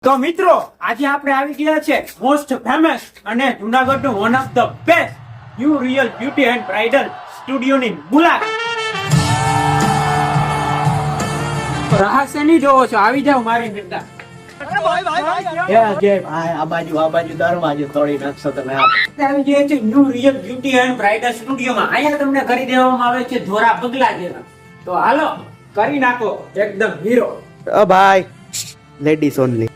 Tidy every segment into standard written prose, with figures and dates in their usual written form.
તો મિત્રો આજે આપણે આવી ગયા છે મોસ્ટ ફેમસ અને જુનાગઢનું one of the best new real beauty and bridal સ્ટુડિયોની મુલાકાત રહસ્યની જોવો છો. આવી જાવ મારી મિત્ર. આ બાજુ દરવાજો તોડી નાખશો તમે. આવી ગયા છે new real beauty and bridal સ્ટુડિયોમાં. અહીંયા તમને કરી દેવામાં આવે છે ધોરા પગલા જેવા. તો હાલો કરી નાખો એકદમ હીરો. ભાઈ લેડીઝ ઓનલી.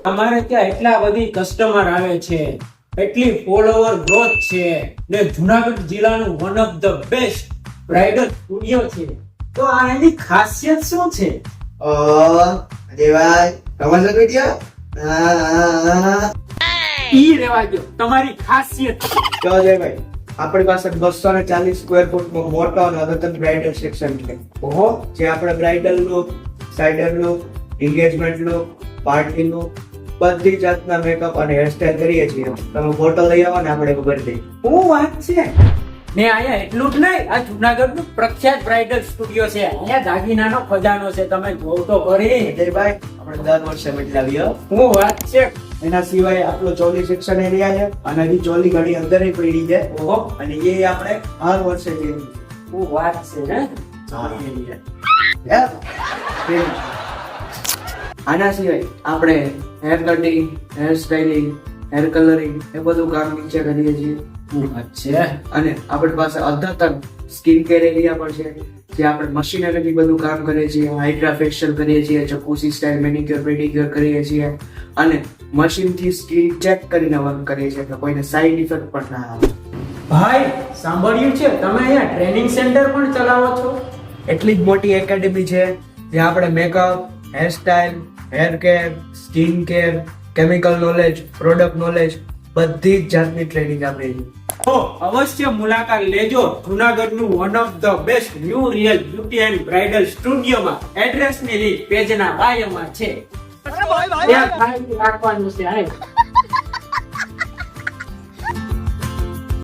અમારે ત્યાં એટલા બધી કસ્ટમર આવે છે, એટલી ફોલોવર ગ્રોથ છે ને જુનાગઢ જિલ્લાનું one of the best bridal studio છે. તો આ એની ખાસિયત શું છે? અજયભાઈ તમારો વિડિયો ઈ રેવા દો, તમારી ખાસિયત તો અજયભાઈ આપણી પાસે 240 સ્ક્વેર ફૂટ નો મોટો અને અદ્યતન બ્રાઇડલ સેક્શન છે. ઓહો, જે આપણે bridal look, cider look, engagement look, party look બધી જાતના મેકઅપ અને હેરસ્ટાઈલ કરીએ છીએ. તમે ફોટો લઈ આવો ને આપણે કરી દઈએ. શું વાત છે ને! અહીંયા એટલું જ નહીં, આ જુનાગઢનું પ્રખ્યાત બ્રાઇડલ સ્ટુડિયો છે. અહીંયા દાગીનાનો ખજાનો છે, તમે જોવ તો ખરી. અજયભાઈ આપણે દર વર્ષે બદલાવીએ. શું વાત છે! એના સિવાય આપણો ચોલી સેક્શન એરિયા છે અને હજી ચોલી ઘણી અંદર પડી છે. ઓહો, અને એ આપણે હર વર્ષે ચેન્જ. શું વાત છે ને! આના સિવાય આપણે hair cutting, hair styling, hair colouring એ બધું કામ નીચે કરીએ છીએ. શું વાત છે! અને આપણી પાસે અદ્યતન સ્કિન કેર એરિયા પણ છે, જે આપણે મશીનરીથી બધું કામ કરીએ છીએ. હાઇડ્રા ફેશિયલ કરીએ છીએ, જકુસી સ્ટાઇલ મેનિક્યોર પેડિક્યોર કરીએ છીએ અને મશીનથી સ્કિન ચેક કરીને વર્ક કરીએ છીએ, એટલે કોઈને સાઇડ ઇફેક્ટ પણ ના આવે. ભાઈ સાંભળ્યું છે તમે અહીંયા ટ્રેનિંગ સેન્ટર પણ ચલાવો છો? એટલી જ મોટી એકેડેમી છે જ્યાં આપણે makeup, hair style, hair care, skin care, chemical knowledge, product knowledge બધી જ જાતની ટ્રેનિંગ આપીએ છીએ. તો અવશ્ય મુલાકાત લેજો જુનાગઢનું one of the best new real beauty and bridal સ્ટુડિયોમાં. એડ્રેસની લિંક પેજના બાયોમાં છે. ત્યાં ખાલી રાખવાનું છે.